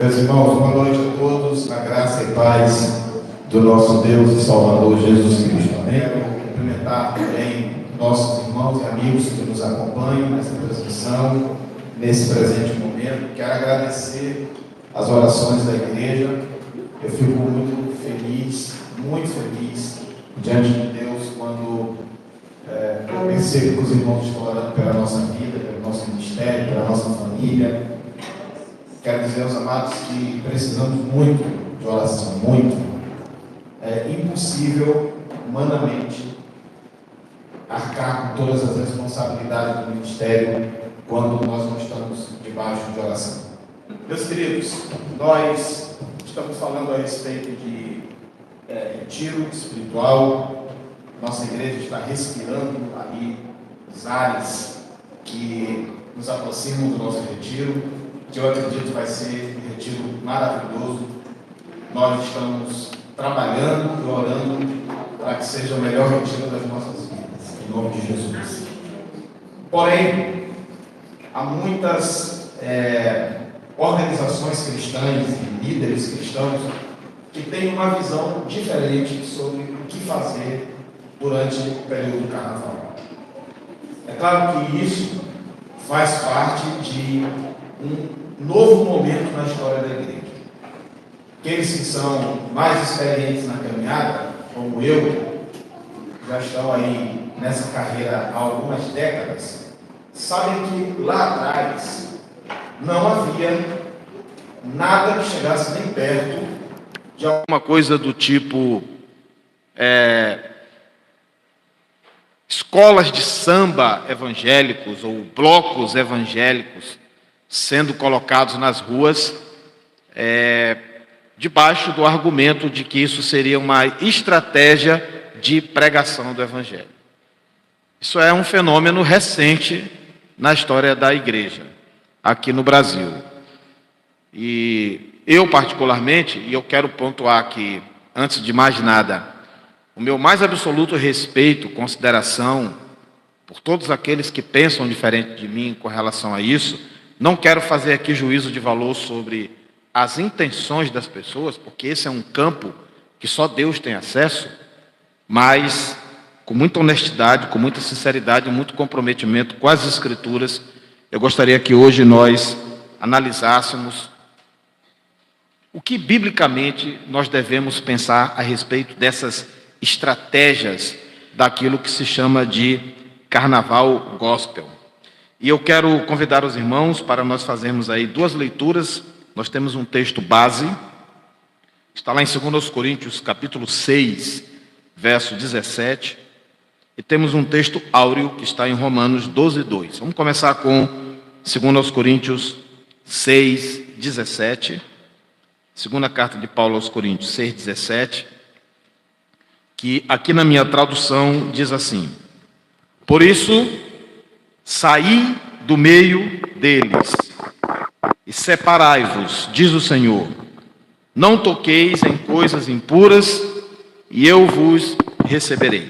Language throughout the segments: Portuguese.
Meus irmãos, boa noite a todos, na graça e paz do nosso Deus e Salvador Jesus Cristo. Amém? Quero cumprimentar também nossos irmãos e amigos que nos acompanham nessa transmissão, nesse presente momento. Quero agradecer as orações da igreja. Eu fico muito feliz diante de Deus quando eu percebo que os irmãos estão orando pela nossa vida, pelo nosso ministério, pela nossa família. Quero dizer aos amados que precisamos muito de oração, muito. É impossível, humanamente, arcar com todas as responsabilidades do ministério quando nós não estamos debaixo de oração. Meus queridos, nós estamos falando a respeito de retiro espiritual. Nossa igreja está respirando ali os ares que nos aproximam do nosso retiro, que eu acredito vai ser um retiro maravilhoso. Nós estamos trabalhando e orando para que seja o melhor retiro das nossas vidas, em nome de Jesus. Porém, há muitas organizações cristãs e líderes cristãos que têm uma visão diferente sobre o que fazer durante o período do carnaval. É claro que isso faz parte de um novo momento na história da igreja. Aqueles que são mais experientes na caminhada, como eu, já estão aí nessa carreira há algumas décadas, sabem que lá atrás não havia nada que chegasse nem perto de alguma coisa do tipo escolas de samba evangélicos ou blocos evangélicos sendo colocados nas ruas, debaixo do argumento de que isso seria uma estratégia de pregação do Evangelho. Isso é um fenômeno recente na história da igreja, aqui no Brasil. E eu, particularmente, e eu quero pontuar aqui, antes de mais nada, o meu mais absoluto respeito, consideração por todos aqueles que pensam diferente de mim com relação a isso. Não quero fazer aqui juízo de valor sobre as intenções das pessoas, porque esse é um campo que só Deus tem acesso, mas com muita honestidade, com muita sinceridade, muito comprometimento com as Escrituras, eu gostaria que hoje nós analisássemos o que biblicamente nós devemos pensar a respeito dessas estratégias daquilo que se chama de carnaval gospel. E eu quero convidar os irmãos para nós fazermos aí duas leituras. Nós temos um texto base, está lá em 2 Coríntios, capítulo 6, verso 17. E temos um texto áureo que está em Romanos 12, 2. Vamos começar com 2 Coríntios 6, 17. Segunda carta de Paulo aos Coríntios 6, 17. Que aqui na minha tradução diz assim: por isso, saí do meio deles e separai-vos, diz o Senhor. Não toqueis em coisas impuras, e eu vos receberei.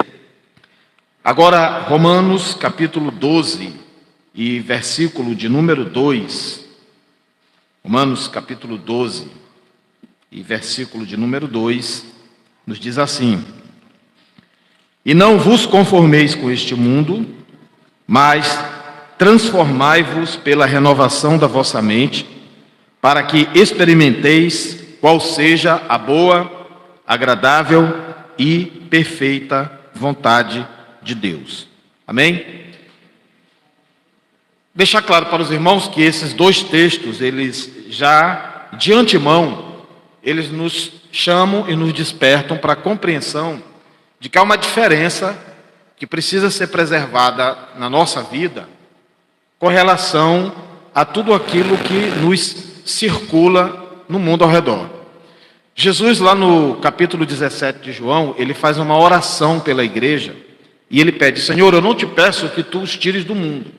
Agora, Romanos capítulo 12 e versículo de número 2. Romanos capítulo 12 e versículo de número 2 nos diz assim: e não vos conformeis com este mundo, mas transformai-vos pela renovação da vossa mente, para que experimenteis qual seja a boa, agradável e perfeita vontade de Deus. Amém? Deixar claro para os irmãos que esses dois textos, eles já, de antemão, eles nos chamam e nos despertam para a compreensão de que há uma diferença que precisa ser preservada na nossa vida com relação a tudo aquilo que nos circula no mundo ao redor. Jesus, lá no capítulo 17 de João, ele faz uma oração pela igreja e ele pede: Senhor, eu não te peço que tu os tires do mundo,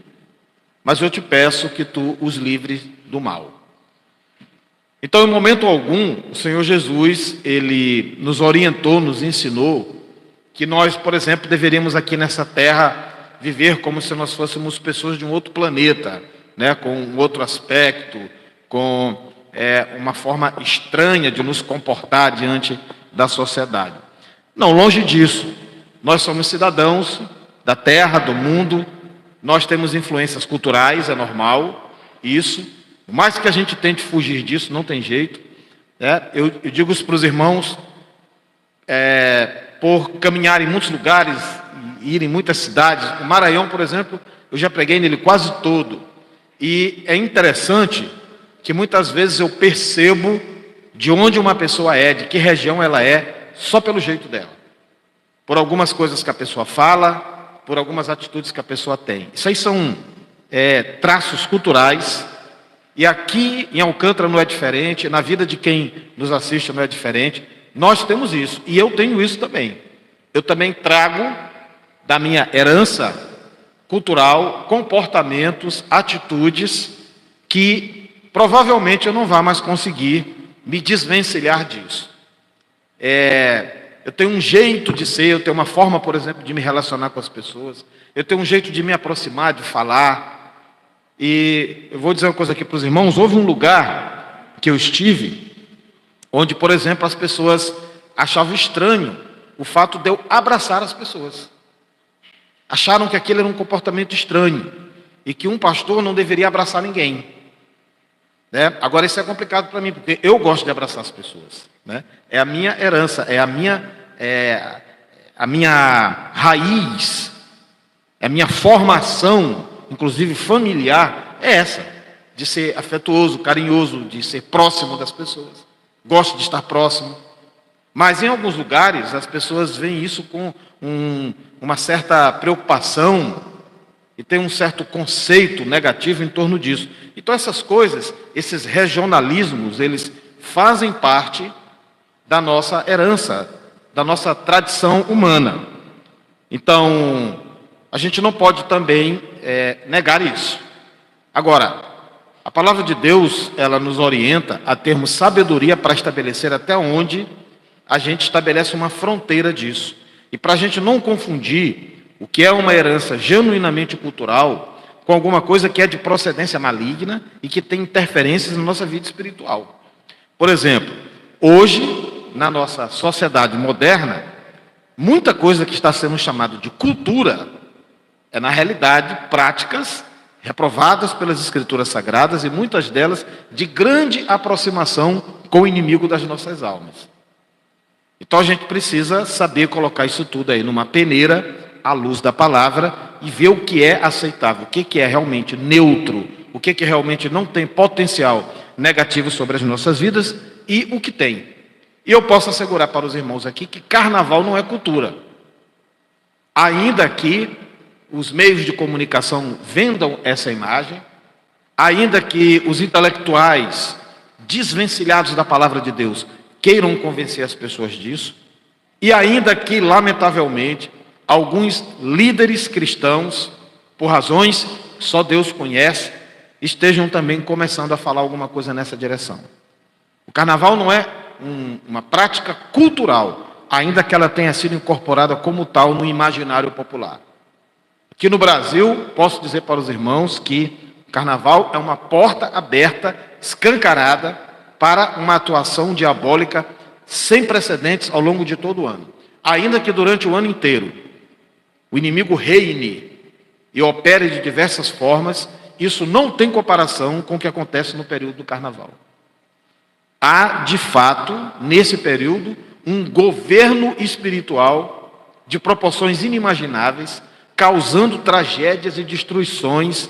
mas eu te peço que tu os livres do mal. Então, em momento algum, o Senhor Jesus, ele nos orientou, nos ensinou que nós, por exemplo, deveríamos aqui nessa terra viver como se nós fôssemos pessoas de um outro planeta, né, com um outro aspecto, com uma forma estranha de nos comportar diante da sociedade. Não, longe disso. Nós somos cidadãos da terra, do mundo, nós temos influências culturais, é normal, isso. Por mais que a gente tente fugir disso, não tem jeito. Eu digo isso para os irmãos, por caminhar em muitos lugares, ir em muitas cidades. O Maranhão, por exemplo, eu já preguei nele quase todo. E é interessante que muitas vezes eu percebo de onde uma pessoa é, de que região ela é, só pelo jeito dela. Por algumas coisas que a pessoa fala, por algumas atitudes que a pessoa tem. Isso aí são traços culturais. E aqui em Alcântara não é diferente, na vida de quem nos assiste não é diferente. Nós temos isso, e eu tenho isso também. Eu também trago da minha herança cultural comportamentos, atitudes que provavelmente eu não vá mais conseguir me desvencilhar disso. Eu tenho um jeito de ser, eu tenho uma forma, por exemplo, de me relacionar com as pessoas, eu tenho um jeito de me aproximar, de falar. E eu vou dizer uma coisa aqui para os irmãos, houve um lugar que eu estive, onde, por exemplo, as pessoas achavam estranho o fato de eu abraçar as pessoas. Acharam que aquilo era um comportamento estranho e que um pastor não deveria abraçar ninguém. Agora, isso é complicado para mim, porque eu gosto de abraçar as pessoas. É a minha herança, é a minha raiz, é a minha formação, inclusive familiar, é essa, de ser afetuoso, carinhoso, de ser próximo das pessoas. Gosto de estar próximo. Mas em alguns lugares as pessoas veem isso com uma certa preocupação e tem um certo conceito negativo em torno disso. Então essas coisas, esses regionalismos, eles fazem parte da nossa herança, da nossa tradição humana. Então, a gente não pode também negar isso. Agora, a palavra de Deus, ela nos orienta a termos sabedoria para estabelecer até onde a gente estabelece uma fronteira disso. E para a gente não confundir o que é uma herança genuinamente cultural com alguma coisa que é de procedência maligna e que tem interferências na nossa vida espiritual. Por exemplo, hoje, na nossa sociedade moderna, muita coisa que está sendo chamada de cultura é, na realidade, práticas reprovadas pelas Escrituras Sagradas e muitas delas de grande aproximação com o inimigo das nossas almas. Então a gente precisa saber colocar isso tudo aí numa peneira, à luz da palavra, e ver o que é aceitável, o que é realmente neutro, o que realmente não tem potencial negativo sobre as nossas vidas e o que tem. E eu posso assegurar para os irmãos aqui que carnaval não é cultura. Ainda que os meios de comunicação vendam essa imagem, ainda que os intelectuais desvencilhados da palavra de Deus queiram convencer as pessoas disso, e ainda que, lamentavelmente, alguns líderes cristãos, por razões que só Deus conhece, estejam também começando a falar alguma coisa nessa direção. O carnaval não é uma prática cultural, ainda que ela tenha sido incorporada como tal no imaginário popular. Aqui no Brasil, posso dizer para os irmãos que o carnaval é uma porta aberta, escancarada, para uma atuação diabólica sem precedentes ao longo de todo o ano. Ainda que durante o ano inteiro o inimigo reine e opere de diversas formas, isso não tem comparação com o que acontece no período do carnaval. Há, de fato, nesse período, um governo espiritual de proporções inimagináveis, causando tragédias e destruições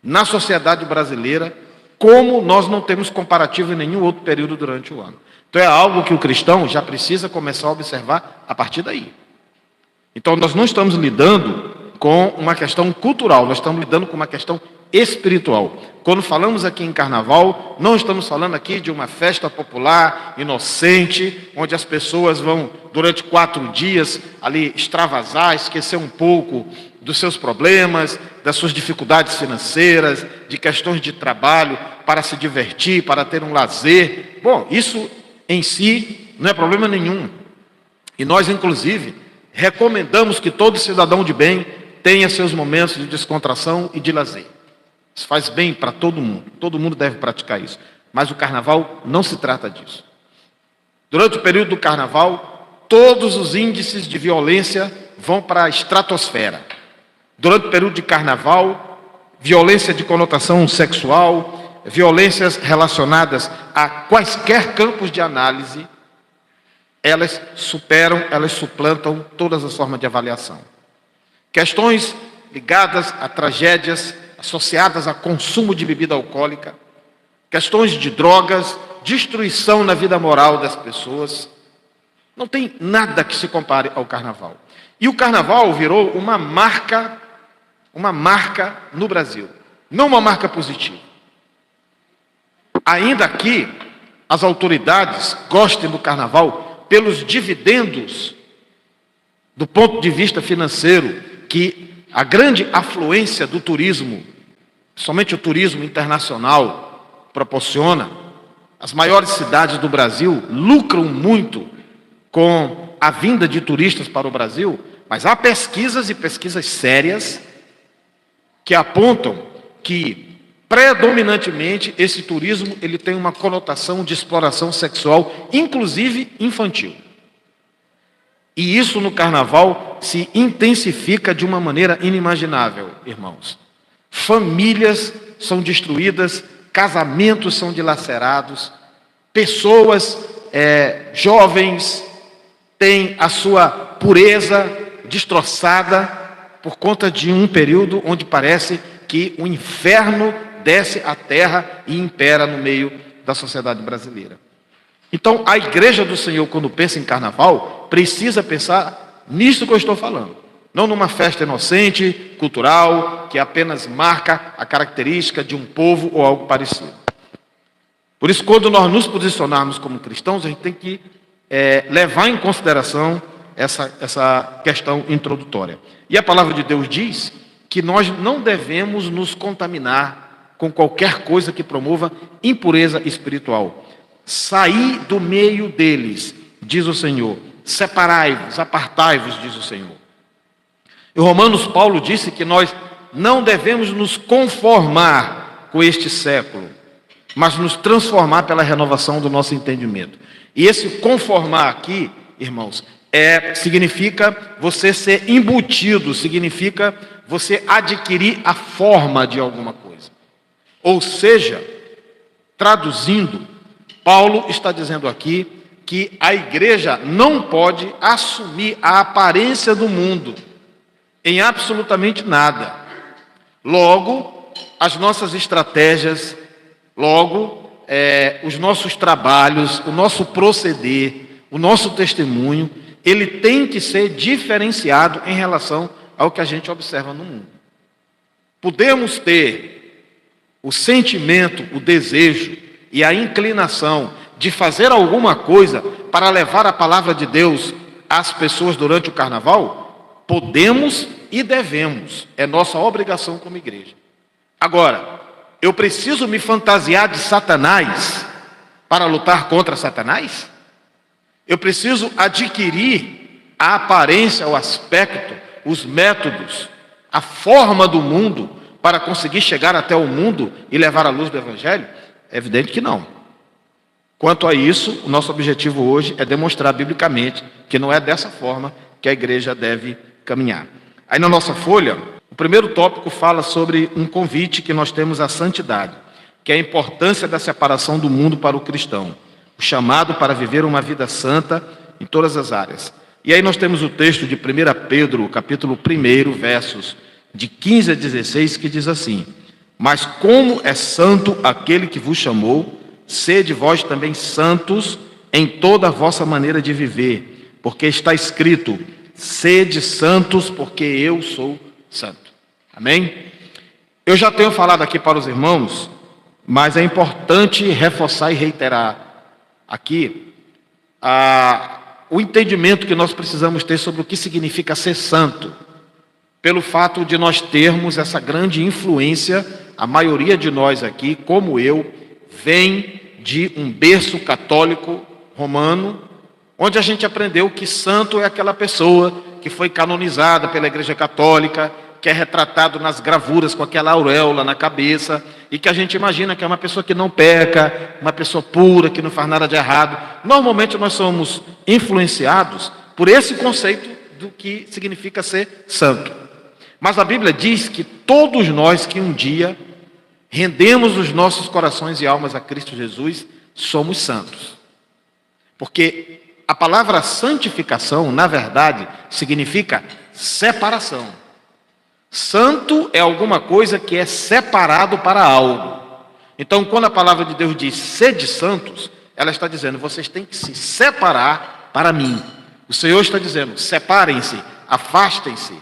na sociedade brasileira, como nós não temos comparativo em nenhum outro período durante o ano. Então é algo que o cristão já precisa começar a observar a partir daí. Então nós não estamos lidando com uma questão cultural, nós estamos lidando com uma questão espiritual. Quando falamos aqui em carnaval, não estamos falando aqui de uma festa popular, inocente, onde as pessoas vão, durante 4 dias, ali extravasar, esquecer um pouco dos seus problemas, das suas dificuldades financeiras, de questões de trabalho, para se divertir, para ter um lazer. Bom, isso em si não é problema nenhum. E nós, inclusive, recomendamos que todo cidadão de bem tenha seus momentos de descontração e de lazer. Isso faz bem para todo mundo deve praticar isso. Mas o carnaval não se trata disso. Durante o período do carnaval, todos os índices de violência vão para a estratosfera. Durante o período de carnaval, violência de conotação sexual, violências relacionadas a quaisquer campos de análise, elas suplantam todas as formas de avaliação. Questões ligadas a tragédias associadas a consumo de bebida alcoólica, questões de drogas, destruição na vida moral das pessoas, não tem nada que se compare ao carnaval. E o carnaval virou uma marca no Brasil, não uma marca positiva. Ainda que as autoridades gostem do carnaval pelos dividendos do ponto de vista financeiro, que a grande afluência do turismo, somente o turismo internacional, proporciona. As maiores cidades do Brasil lucram muito com a vinda de turistas para o Brasil, mas há pesquisas e pesquisas sérias que apontam que, predominantemente, esse turismo ele tem uma conotação de exploração sexual, inclusive infantil. E isso no carnaval se intensifica de uma maneira inimaginável, irmãos. Famílias são destruídas, casamentos são dilacerados, pessoas jovens têm a sua pureza destroçada por conta de um período onde parece que o inferno desce à terra e impera no meio da sociedade brasileira. Então, a Igreja do Senhor, quando pensa em carnaval, precisa pensar nisso que eu estou falando. Não numa festa inocente, cultural, que apenas marca a característica de um povo ou algo parecido. Por isso, quando nós nos posicionarmos como cristãos, a gente tem que levar em consideração essa questão introdutória. E a palavra de Deus diz que nós não devemos nos contaminar com qualquer coisa que promova impureza espiritual. Saí do meio deles, diz o Senhor. Separai-vos, apartai-vos, diz o Senhor. Em Romanos, Paulo disse que nós não devemos nos conformar com este século, mas nos transformar pela renovação do nosso entendimento. E esse conformar aqui, irmãos, significa você ser embutido, significa você adquirir a forma de alguma coisa. Ou seja, traduzindo, Paulo está dizendo aqui que a igreja não pode assumir a aparência do mundo em absolutamente nada. Logo, as nossas estratégias, os nossos trabalhos, o nosso proceder, o nosso testemunho, ele tem que ser diferenciado em relação ao que a gente observa no mundo. Podemos ter o sentimento, o desejo e a inclinação de fazer alguma coisa para levar a palavra de Deus às pessoas durante o carnaval? Podemos e devemos. É nossa obrigação como igreja. Agora, eu preciso me fantasiar de Satanás para lutar contra Satanás? Eu preciso adquirir a aparência, o aspecto, os métodos, a forma do mundo para conseguir chegar até o mundo e levar a luz do Evangelho? É evidente que não. Quanto a isso, o nosso objetivo hoje é demonstrar biblicamente que não é dessa forma que a igreja deve caminhar. Aí na nossa folha, o primeiro tópico fala sobre um convite que nós temos à santidade, que é a importância da separação do mundo para o cristão, o chamado para viver uma vida santa em todas as áreas. E aí nós temos o texto de 1 Pedro, capítulo 1, versos de 15 a 16, que diz assim: mas como é santo aquele que vos chamou, sede vós também santos em toda a vossa maneira de viver, porque está escrito: sede santos, porque eu sou santo. Amém? Eu já tenho falado aqui para os irmãos, mas é importante reforçar e reiterar aqui o entendimento que nós precisamos ter sobre o que significa ser santo, pelo fato de nós termos essa grande influência. A maioria de nós aqui, como eu, vem de um berço católico romano, onde a gente aprendeu que santo é aquela pessoa que foi canonizada pela Igreja Católica, que é retratado nas gravuras com aquela auréola na cabeça, e que a gente imagina que é uma pessoa que não peca, uma pessoa pura, que não faz nada de errado. Normalmente nós somos influenciados por esse conceito do que significa ser santo. Mas a Bíblia diz que todos nós que um dia rendemos os nossos corações e almas a Cristo Jesus, somos santos. Porque a palavra santificação, na verdade, significa separação. Santo é alguma coisa que é separado para algo. Então, quando a palavra de Deus diz sede santos, ela está dizendo, vocês têm que se separar para mim. O Senhor está dizendo, separem-se, afastem-se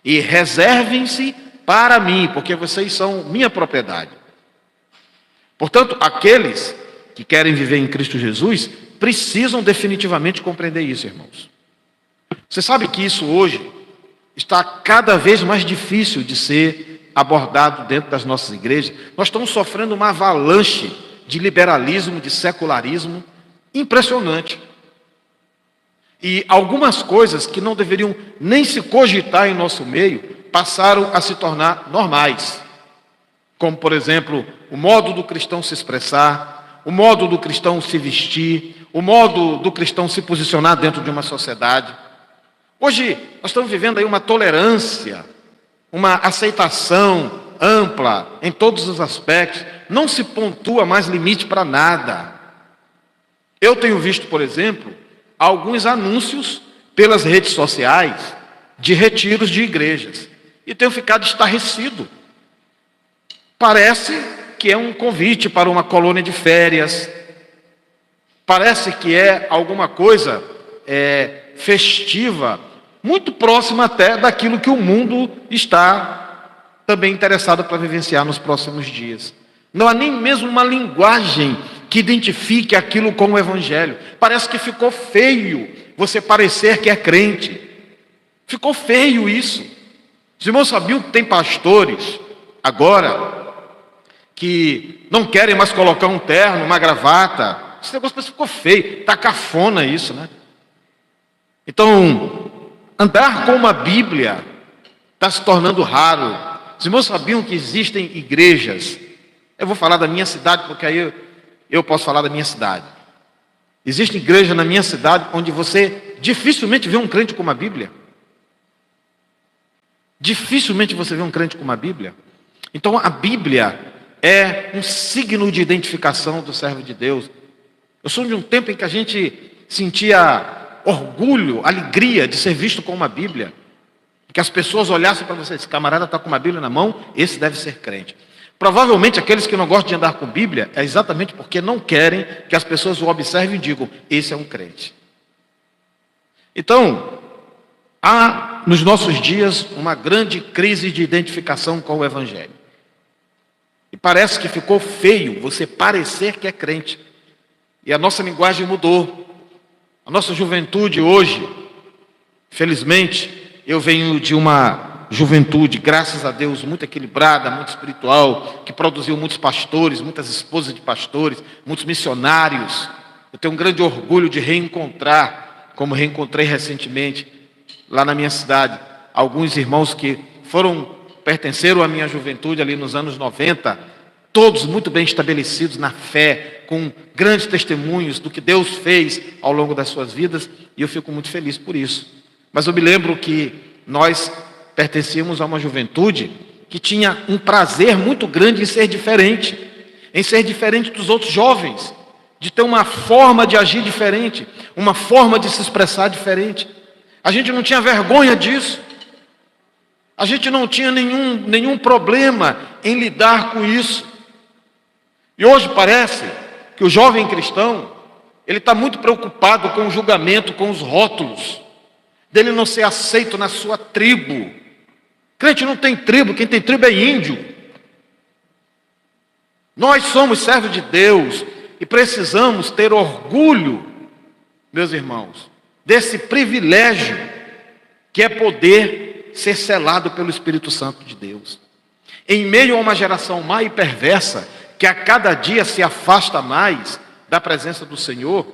e reservem-se para mim, porque vocês são minha propriedade. Portanto, aqueles que querem viver em Cristo Jesus, precisam definitivamente compreender isso, irmãos. Você sabe que isso hoje está cada vez mais difícil de ser abordado dentro das nossas igrejas. Nós estamos sofrendo uma avalanche de liberalismo, de secularismo impressionante. E algumas coisas que não deveriam nem se cogitar em nosso meio, passaram a se tornar normais. Como, por exemplo, o modo do cristão se expressar, o modo do cristão se vestir, o modo do cristão se posicionar dentro de uma sociedade. Hoje, nós estamos vivendo aí uma tolerância, uma aceitação ampla em todos os aspectos. Não se pontua mais limite para nada. Eu tenho visto, por exemplo, alguns anúncios pelas redes sociais de retiros de igrejas. E tenho ficado estarrecido. Parece que é um convite para uma colônia de férias. Parece que é alguma coisa festiva, muito próxima até daquilo que o mundo está também interessado para vivenciar nos próximos dias. Não há nem mesmo uma linguagem que identifique aquilo como o Evangelho. Parece que ficou feio você parecer que é crente. Ficou feio isso. Os irmãos sabiam que tem pastores agora que não querem mais colocar um terno, uma gravata. Esse negócio ficou feio, está cafona isso, né? Então, andar com uma Bíblia está se tornando raro. Os irmãos sabiam que existem igrejas, eu vou falar da minha cidade, porque aí eu posso falar da minha cidade. Existe igreja na minha cidade onde você dificilmente vê um crente com uma Bíblia. Dificilmente você vê um crente com uma Bíblia. Então a Bíblia é um signo de identificação do servo de Deus. Eu sou de um tempo em que a gente sentia orgulho, alegria de ser visto com uma Bíblia. Que as pessoas olhassem para você, esse camarada está com uma Bíblia na mão, esse deve ser crente. Provavelmente aqueles que não gostam de andar com Bíblia é exatamente porque não querem que as pessoas o observem e digam, esse é um crente. Então, há nos nossos dias uma grande crise de identificação com o Evangelho. E parece que ficou feio você parecer que é crente. E a nossa linguagem mudou. A nossa juventude hoje, felizmente, eu venho de uma juventude, graças a Deus, muito equilibrada, muito espiritual, que produziu muitos pastores, muitas esposas de pastores, muitos missionários. Eu tenho um grande orgulho de reencontrar, como reencontrei recentemente, lá na minha cidade, alguns irmãos que pertenceram à minha juventude ali nos anos 90, todos muito bem estabelecidos na fé, com grandes testemunhos do que Deus fez ao longo das suas vidas, e eu fico muito feliz por isso. Mas eu me lembro que nós pertencíamos a uma juventude que tinha um prazer muito grande em ser diferente dos outros jovens, de ter uma forma de agir diferente, uma forma de se expressar diferente. A gente não tinha vergonha disso. A gente não tinha nenhum problema em lidar com isso. E hoje parece que o jovem cristão, ele está muito preocupado com o julgamento, com os rótulos, dele não ser aceito na sua tribo. Crente não tem tribo, quem tem tribo é índio. Nós somos servos de Deus e precisamos ter orgulho, meus irmãos, desse privilégio que é poder ser selado pelo Espírito Santo de Deus. Em meio a uma geração má e perversa, que a cada dia se afasta mais da presença do Senhor,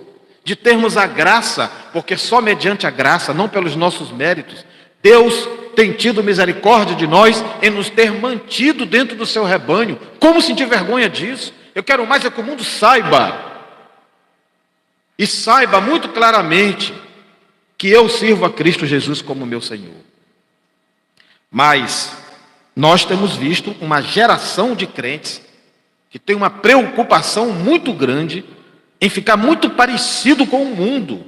de termos a graça, porque só mediante a graça, não pelos nossos méritos, Deus tem tido misericórdia de nós em nos ter mantido dentro do seu rebanho. Como sentir vergonha disso? Eu quero mais é que o mundo saiba, e saiba muito claramente, que eu sirvo a Cristo Jesus como meu Senhor. Mas nós temos visto uma geração de crentes que tem uma preocupação muito grande em ficar muito parecido com o mundo,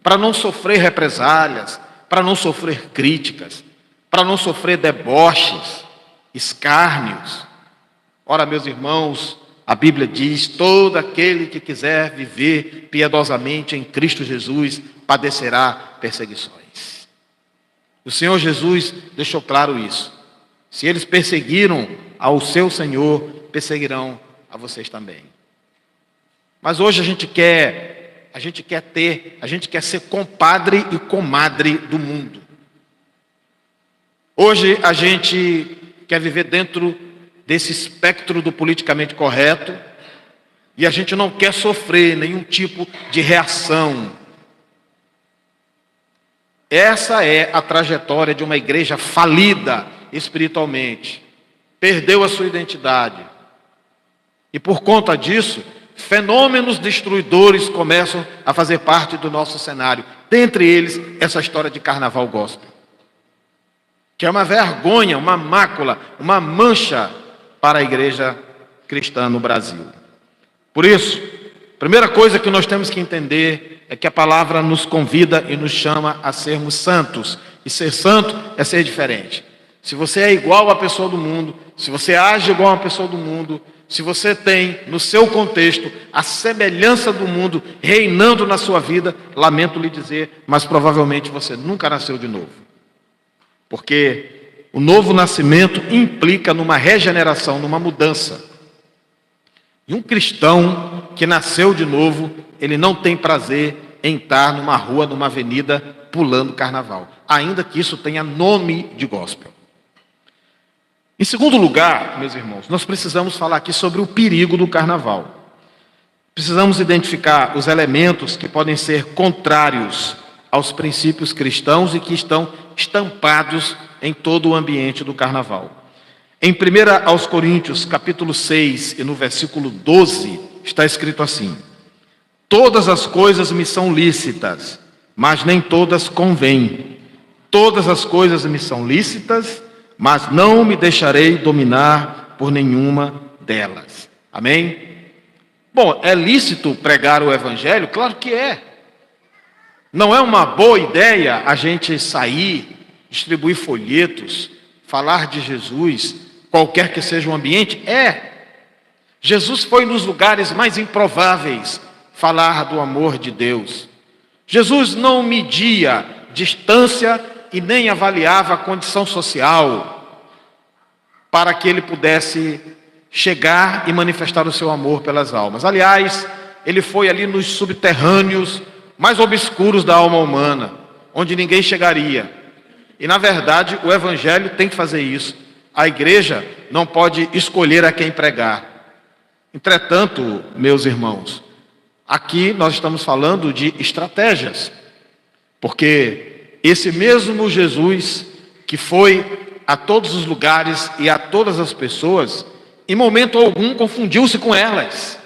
para não sofrer represálias, para não sofrer críticas, para não sofrer deboches, escárnios. Ora, meus irmãos, a Bíblia diz: todo aquele que quiser viver piedosamente em Cristo Jesus padecerá perseguições. O Senhor Jesus deixou claro isso. Se eles perseguiram ao seu Senhor, perseguirão a vocês também. Mas hoje a gente quer ser compadre e comadre do mundo. Hoje a gente quer viver dentro desse espectro do politicamente correto e a gente não quer sofrer nenhum tipo de reação. Essa é a trajetória de uma igreja falida espiritualmente. Perdeu a sua identidade. E por conta disso, fenômenos destruidores começam a fazer parte do nosso cenário. Dentre eles, essa história de carnaval gospel, que é uma vergonha, uma mácula, uma mancha para a igreja cristã no Brasil. Por isso, a primeira coisa que nós temos que entender é que a palavra nos convida e nos chama a sermos santos. E ser santo é ser diferente. Se você é igual à pessoa do mundo, se você age igual a pessoa do mundo, se você tem no seu contexto a semelhança do mundo reinando na sua vida, lamento lhe dizer, mas provavelmente você nunca nasceu de novo. Porque o novo nascimento implica numa regeneração, numa mudança. E um cristão que nasceu de novo, ele não tem prazer em estar numa rua, numa avenida, pulando carnaval, ainda que isso tenha nome de gospel. Em segundo lugar, meus irmãos, nós precisamos falar aqui sobre o perigo do carnaval. Precisamos identificar os elementos que podem ser contrários aos princípios cristãos e que estão estampados em todo o ambiente do carnaval. Em 1 aos Coríntios, capítulo 6, e no versículo 12, está escrito assim: todas as coisas me são lícitas, mas nem todas convêm. Todas as coisas me são lícitas, mas não me deixarei dominar por nenhuma delas. Amém? Bom, é lícito pregar o evangelho? Claro que é. Não é uma boa ideia a gente sair, distribuir folhetos, falar de Jesus, qualquer que seja o ambiente? É. Jesus foi nos lugares mais improváveis falar do amor de Deus. Jesus não media distância e nem avaliava a condição social para que ele pudesse chegar e manifestar o seu amor pelas almas. Aliás, ele foi ali nos subterrâneos mais obscuros da alma humana, onde ninguém chegaria. E na verdade, o evangelho tem que fazer isso. A igreja não pode escolher a quem pregar. Entretanto, meus irmãos, aqui nós estamos falando de estratégias, porque esse mesmo Jesus que foi a todos os lugares e a todas as pessoas, em momento algum confundiu-se com elas.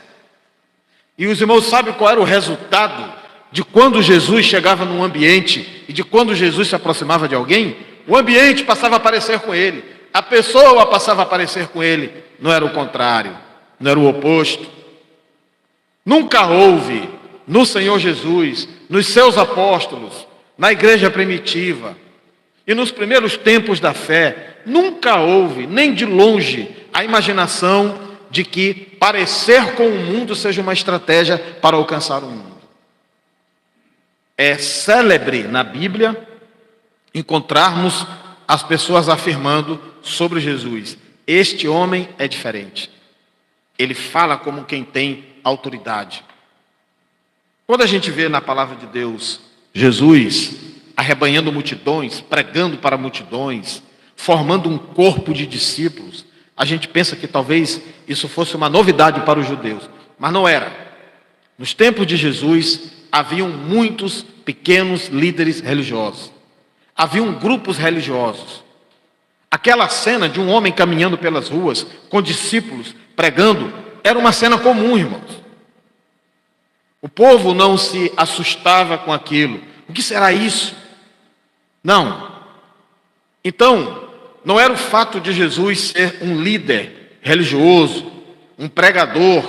E os irmãos sabem qual era o resultado de quando Jesus chegava num ambiente e de quando Jesus se aproximava de alguém? O ambiente passava a parecer com ele, a pessoa passava a parecer com ele. Não era o contrário, não era o oposto. Nunca houve no Senhor Jesus, nos seus apóstolos, na igreja primitiva e nos primeiros tempos da fé, nunca houve, nem de longe, a imaginação de que parecer com o mundo seja uma estratégia para alcançar o mundo. É célebre na Bíblia encontrarmos as pessoas afirmando sobre Jesus: este homem é diferente. Ele fala como quem tem autoridade. Quando a gente vê na palavra de Deus Jesus arrebanhando multidões, pregando para multidões, formando um corpo de discípulos, a gente pensa que talvez isso fosse uma novidade para os judeus, mas não era. Nos tempos de Jesus, haviam muitos pequenos líderes religiosos. Haviam grupos religiosos. Aquela cena de um homem caminhando pelas ruas, com discípulos, pregando, era uma cena comum, irmãos. O povo não se assustava com aquilo. O que será isso? Não. Então, não era o fato de Jesus ser um líder religioso, um pregador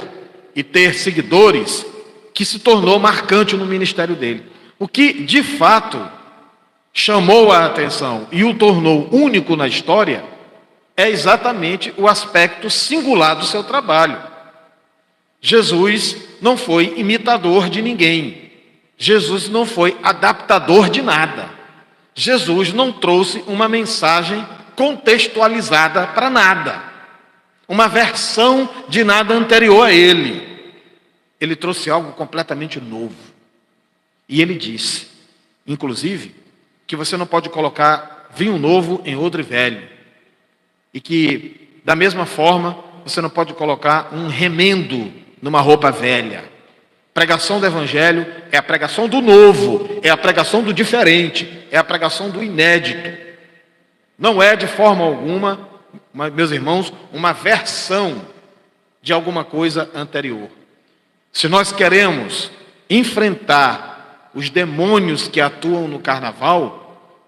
e ter seguidores que se tornou marcante no ministério dele. O que, de fato, chamou a atenção e o tornou único na história é exatamente o aspecto singular do seu trabalho. Jesus não foi imitador de ninguém. Jesus não foi adaptador de nada. Jesus não trouxe uma mensagem contextualizada para nada. Uma versão de nada anterior a ele. Ele trouxe algo completamente novo. E ele disse, inclusive, que você não pode colocar vinho novo em odre velho. E que, da mesma forma, você não pode colocar um remendo numa roupa velha. Pregação do Evangelho é a pregação do novo, é a pregação do diferente, é a pregação do inédito. Não é de forma alguma, meus irmãos, uma versão de alguma coisa anterior. Se nós queremos enfrentar os demônios que atuam no carnaval,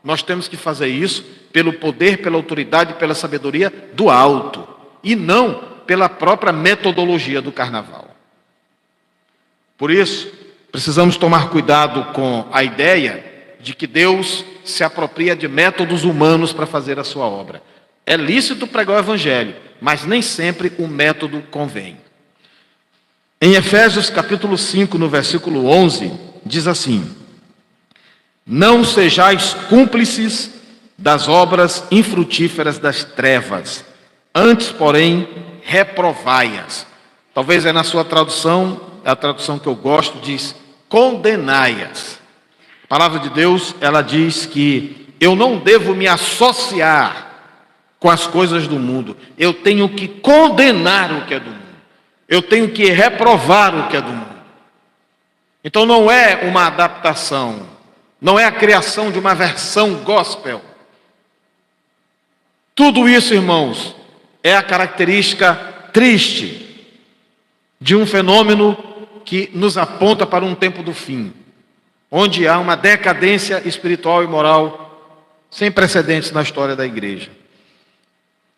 nós temos que fazer isso pelo poder, pela autoridade, pela sabedoria do alto, e não pela própria metodologia do carnaval. Por isso, precisamos tomar cuidado com a ideia de que Deus se apropria de métodos humanos para fazer a sua obra. É lícito pregar o Evangelho, mas nem sempre o método convém. Em Efésios capítulo 5, no versículo 11, diz assim: não sejais cúmplices das obras infrutíferas das trevas, antes, porém, reprovai-as. Talvez é na sua tradução, a tradução que eu gosto, diz condenai-as. A palavra de Deus, ela diz que eu não devo me associar com as coisas do mundo. Eu tenho que condenar o que é do mundo. Eu tenho que reprovar o que é do mundo. Então não é uma adaptação, não é a criação de uma versão gospel. Tudo isso, irmãos, é a característica triste de um fenômeno que nos aponta para um tempo do fim, onde há uma decadência espiritual e moral sem precedentes na história da igreja.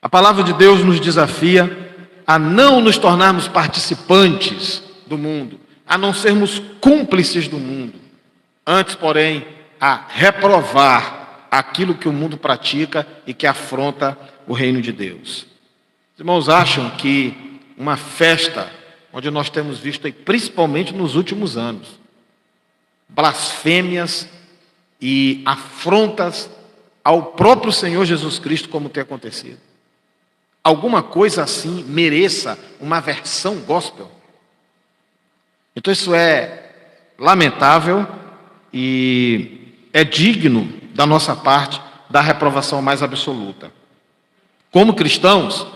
A palavra de Deus nos desafia a não nos tornarmos participantes do mundo, a não sermos cúmplices do mundo, antes, porém, a reprovar aquilo que o mundo pratica e que afronta o reino de Deus. Os irmãos acham que uma festa, onde nós temos visto, principalmente nos últimos anos, blasfêmias e afrontas ao próprio Senhor Jesus Cristo, como tem acontecido, alguma coisa assim mereça uma versão gospel? Então isso é lamentável e é digno da nossa parte da reprovação mais absoluta. Como cristãos,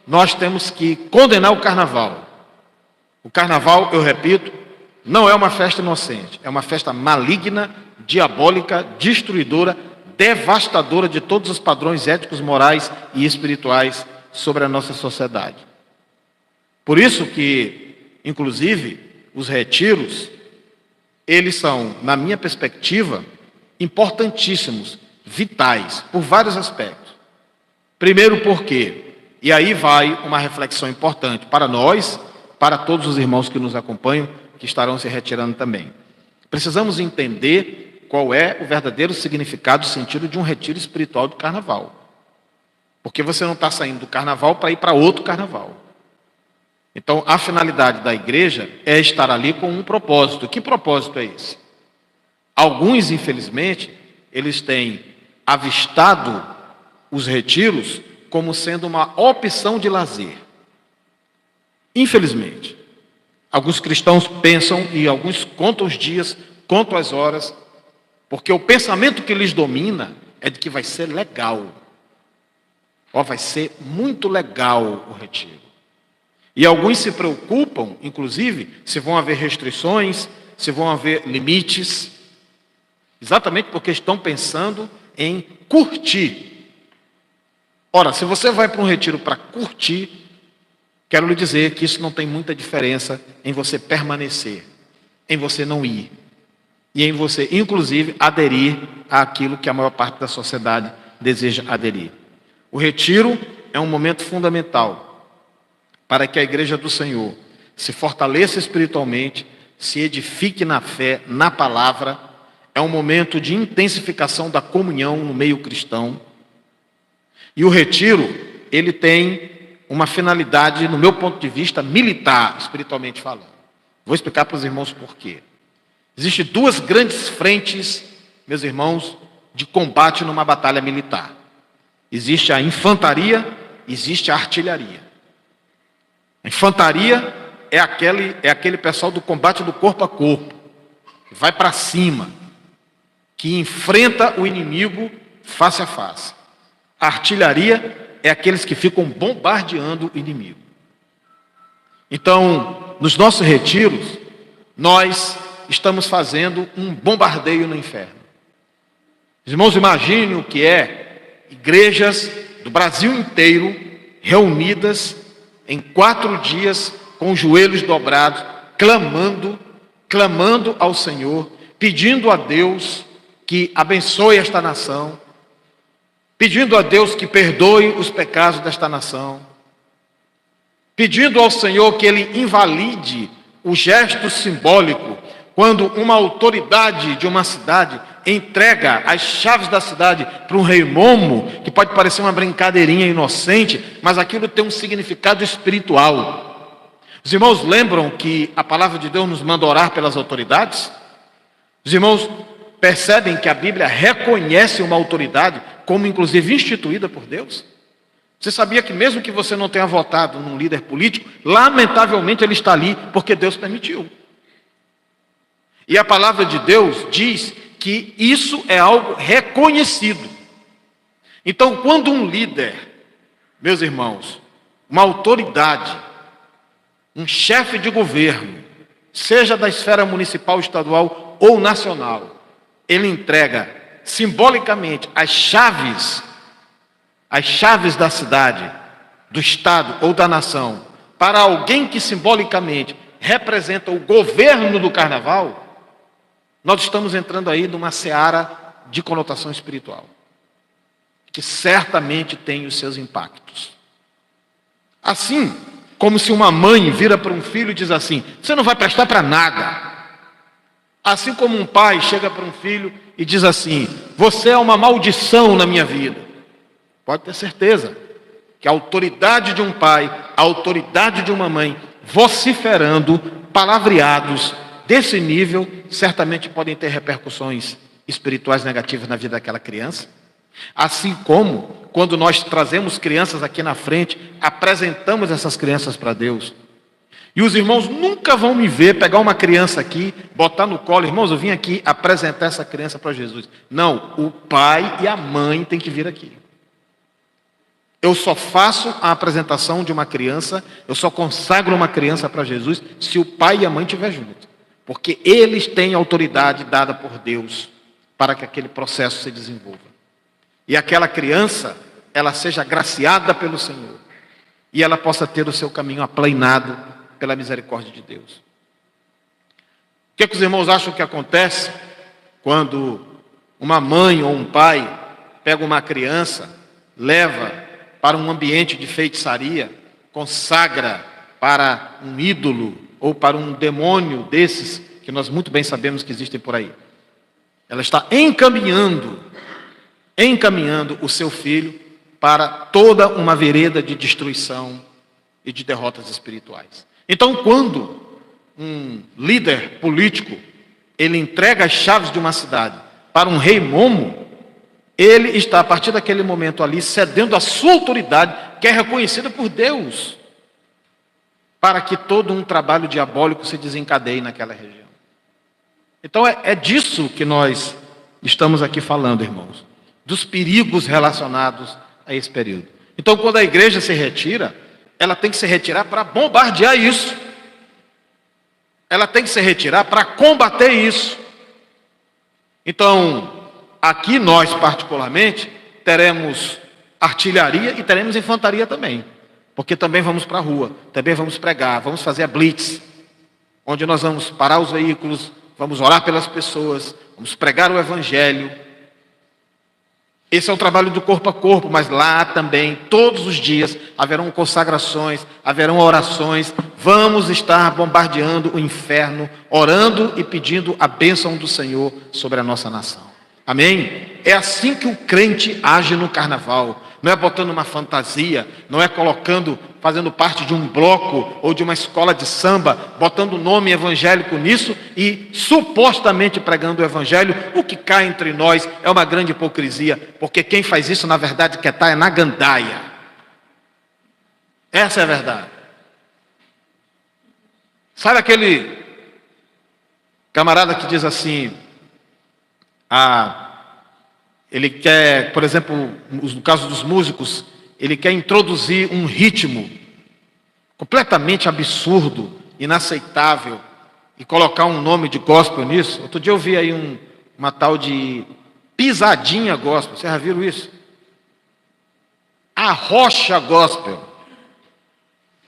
nós temos que condenar o carnaval. O carnaval, eu repito, não é uma festa inocente, é uma festa maligna, diabólica, destruidora, devastadora de todos os padrões éticos, morais e espirituais sobre a nossa sociedade. Por isso que, inclusive, os retiros, eles são, na minha perspectiva, importantíssimos, vitais, por vários aspectos. Primeiro porque, e aí vai uma reflexão importante para nós, para todos os irmãos que nos acompanham, que estarão se retirando também. Precisamos entender qual é o verdadeiro significado e sentido de um retiro espiritual do carnaval. Porque você não está saindo do carnaval para ir para outro carnaval. Então, a finalidade da igreja é estar ali com um propósito. Que propósito é esse? Alguns, infelizmente, eles têm avistado os retiros como sendo uma opção de lazer. Infelizmente. Alguns cristãos pensam, e alguns contam os dias, contam as horas, porque o pensamento que lhes domina é de que vai ser legal. Vai ser muito legal o retiro. E alguns se preocupam, inclusive, se vão haver restrições, se vão haver limites, exatamente porque estão pensando em curtir. Ora, se você vai para um retiro para curtir, quero lhe dizer que isso não tem muita diferença em você permanecer, em você não ir, e em você, inclusive, aderir àquilo que a maior parte da sociedade deseja aderir. O retiro é um momento fundamental para que a Igreja do Senhor se fortaleça espiritualmente, se edifique na fé, na palavra. É um momento de intensificação da comunhão no meio cristão. E o retiro, ele tem uma finalidade, no meu ponto de vista, militar, espiritualmente falando. Vou explicar para os irmãos por quê. Existem duas grandes frentes, meus irmãos, de combate numa batalha militar. Existe a infantaria, existe a artilharia. A infantaria é aquele pessoal do combate do corpo a corpo, que vai para cima, que enfrenta o inimigo face a face. A artilharia é aqueles que ficam bombardeando o inimigo. Então, nos nossos retiros, nós estamos fazendo um bombardeio no inferno. Os irmãos, imaginem o que é igrejas do Brasil inteiro reunidas em 4 dias com os joelhos dobrados, clamando ao Senhor, pedindo a Deus que abençoe esta nação, pedindo a Deus que perdoe os pecados desta nação, pedindo ao Senhor que Ele invalide o gesto simbólico quando uma autoridade de uma cidade entrega as chaves da cidade para um rei momo, que pode parecer uma brincadeirinha inocente, mas aquilo tem um significado espiritual. Os irmãos lembram que a palavra de Deus nos manda orar pelas autoridades? Os irmãos percebem que a Bíblia reconhece uma autoridade como inclusive instituída por Deus? Você sabia que mesmo que você não tenha votado num líder político, lamentavelmente ele está ali porque Deus permitiu. E a palavra de Deus diz que isso é algo reconhecido. Então, quando um líder, meus irmãos, uma autoridade, um chefe de governo, seja da esfera municipal, estadual ou nacional, ele entrega simbolicamente as chaves da cidade, do estado ou da nação, para alguém que simbolicamente representa o governo do carnaval, nós estamos entrando aí numa seara de conotação espiritual, que certamente tem os seus impactos. Assim como se uma mãe vira para um filho e diz assim: você não vai prestar para nada. Assim como um pai chega para um filho e diz assim: você é uma maldição na minha vida. Pode ter certeza que a autoridade de um pai, a autoridade de uma mãe, vociferando, palavreados desse nível, certamente podem ter repercussões espirituais negativas na vida daquela criança. Assim como, quando nós trazemos crianças aqui na frente, apresentamos essas crianças para Deus. E os irmãos nunca vão me ver pegar uma criança aqui, botar no colo: irmãos, eu vim aqui apresentar essa criança para Jesus. Não, o pai e a mãe têm que vir aqui. Eu só faço a apresentação de uma criança, eu só consagro uma criança para Jesus se o pai e a mãe estiverem juntos. Porque eles têm autoridade dada por Deus para que aquele processo se desenvolva. E aquela criança, ela seja agraciada pelo Senhor. E ela possa ter o seu caminho aplanado pela misericórdia de Deus. O que os irmãos acham que acontece quando uma mãe ou um pai pega uma criança, leva para um ambiente de feitiçaria, consagra para um ídolo ou para um demônio desses que nós muito bem sabemos que existem por aí? Ela está encaminhando o seu filho para toda uma vereda de destruição e de derrotas espirituais. Então, quando um líder político ele entrega as chaves de uma cidade para um rei momo, ele está, a partir daquele momento ali, cedendo a sua autoridade, que é reconhecida por Deus, para que todo um trabalho diabólico se desencadeie naquela região. Então, é disso que nós estamos aqui falando, irmãos, dos perigos relacionados a esse período. Então, quando a igreja se retira, ela tem que se retirar para bombardear isso. Ela tem que se retirar para combater isso. Então, aqui nós particularmente teremos artilharia e teremos infantaria também, porque também vamos para a rua, também vamos pregar, vamos fazer a blitz, onde nós vamos parar os veículos, vamos orar pelas pessoas, vamos pregar o evangelho. Esse é o trabalho do corpo a corpo, mas lá também, todos os dias, haverão consagrações, haverão orações, vamos estar bombardeando o inferno, orando e pedindo a bênção do Senhor sobre a nossa nação. Amém? É assim que o crente age no carnaval. Não é botando uma fantasia, não é colocando, fazendo parte de um bloco ou de uma escola de samba, botando nome evangélico nisso e supostamente pregando o evangelho. O que cai entre nós é uma grande hipocrisia, porque quem faz isso na verdade quer estar é na gandaia. Essa é a verdade. Sabe aquele camarada que diz assim, ele quer, por exemplo, no caso dos músicos, ele quer introduzir um ritmo completamente absurdo, inaceitável, e colocar um nome de gospel nisso. Outro dia eu vi aí uma tal de pisadinha gospel. Vocês já viram isso? Arrocha gospel.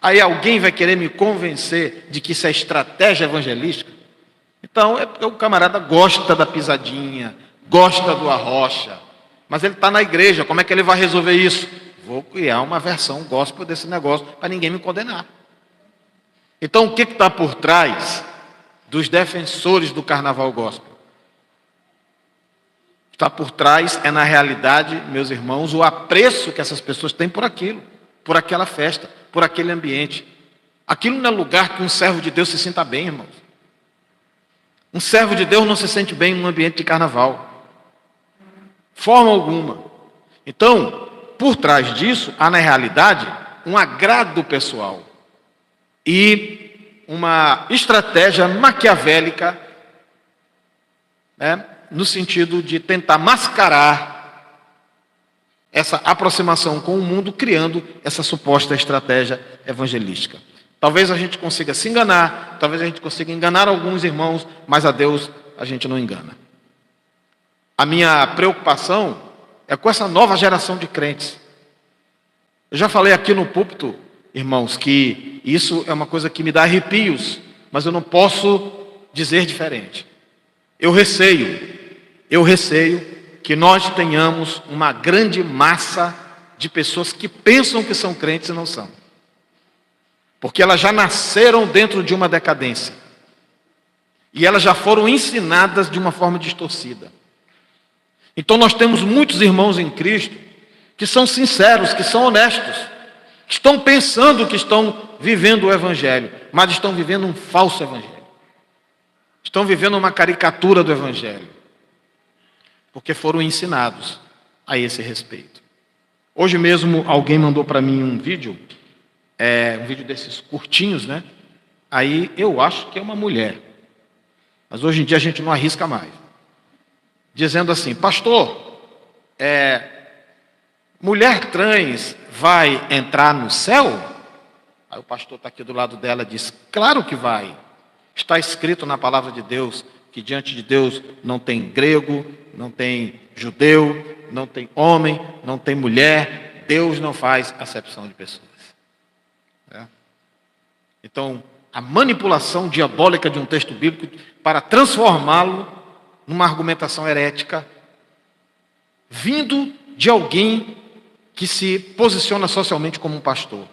Aí alguém vai querer me convencer de que isso é estratégia evangelística? Então, é porque o camarada gosta da pisadinha, gosta do arrocha, mas ele está na igreja, como é que ele vai resolver isso? Vou criar uma versão gospel desse negócio para ninguém me condenar. Então, o que está por trás dos defensores do carnaval gospel? Está por trás é, na realidade, meus irmãos, o apreço que essas pessoas têm por aquilo, por aquela festa, por aquele ambiente. Aquilo não é lugar que um servo de Deus se sinta bem, irmãos. Um servo de Deus não se sente bem num ambiente de carnaval. Forma alguma. Então, por trás disso, há na realidade um agrado pessoal e uma estratégia maquiavélica, né, no sentido de tentar mascarar essa aproximação com o mundo, criando essa suposta estratégia evangelística. Talvez a gente consiga se enganar, talvez a gente consiga enganar alguns irmãos, mas a Deus a gente não engana. A minha preocupação é com essa nova geração de crentes. Eu já falei aqui no púlpito, irmãos, que isso é uma coisa que me dá arrepios, mas eu não posso dizer diferente. Eu receio que nós tenhamos uma grande massa de pessoas que pensam que são crentes e não são. Porque elas já nasceram dentro de uma decadência. E elas já foram ensinadas de uma forma distorcida. Então nós temos muitos irmãos em Cristo que são sinceros, que são honestos, que estão pensando que estão vivendo o Evangelho, mas estão vivendo um falso Evangelho. Estão vivendo uma caricatura do Evangelho. Porque foram ensinados a esse respeito. Hoje mesmo alguém mandou para mim um vídeo desses curtinhos, né? Aí eu acho que é uma mulher. Mas hoje em dia a gente não arrisca mais. Dizendo assim, pastor, mulher trans vai entrar no céu? Aí o pastor está aqui do lado dela e diz, claro que vai. Está escrito na palavra de Deus que diante de Deus não tem grego, não tem judeu, não tem homem, não tem mulher. Deus não faz acepção de pessoas. Então, a manipulação diabólica de um texto bíblico para transformá-lo numa argumentação herética, vindo de alguém que se posiciona socialmente como um pastor.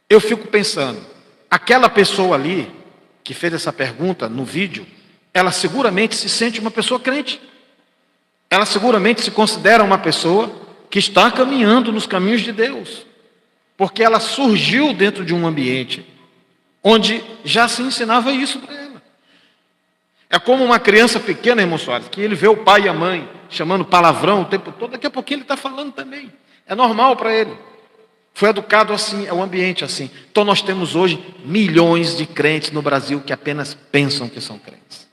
Eu fico pensando, aquela pessoa ali, que fez essa pergunta no vídeo, ela seguramente se sente uma pessoa crente. Ela seguramente se considera uma pessoa que está caminhando nos caminhos de Deus. Porque ela surgiu dentro de um ambiente onde já se ensinava isso para ela. É como uma criança pequena, irmão Soares, que ele vê o pai e a mãe chamando palavrão o tempo todo, daqui a pouquinho ele está falando também. É normal para ele. Foi educado assim, é o ambiente assim. Então nós temos hoje milhões de crentes no Brasil que apenas pensam que são crentes.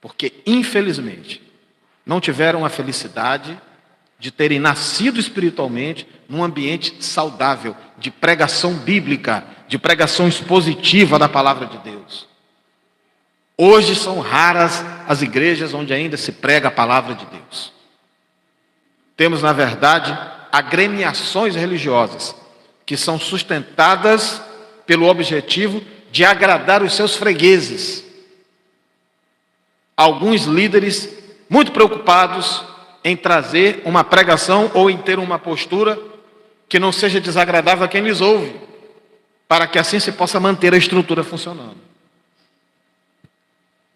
Porque, infelizmente, não tiveram a felicidade de terem nascido espiritualmente num ambiente saudável, de pregação bíblica, de pregação expositiva da palavra de Deus. Hoje são raras as igrejas onde ainda se prega a palavra de Deus. Temos, na verdade, agremiações religiosas que são sustentadas pelo objetivo de agradar os seus fregueses. Alguns líderes muito preocupados em trazer uma pregação ou em ter uma postura que não seja desagradável a quem lhes ouve, para que assim se possa manter a estrutura funcionando.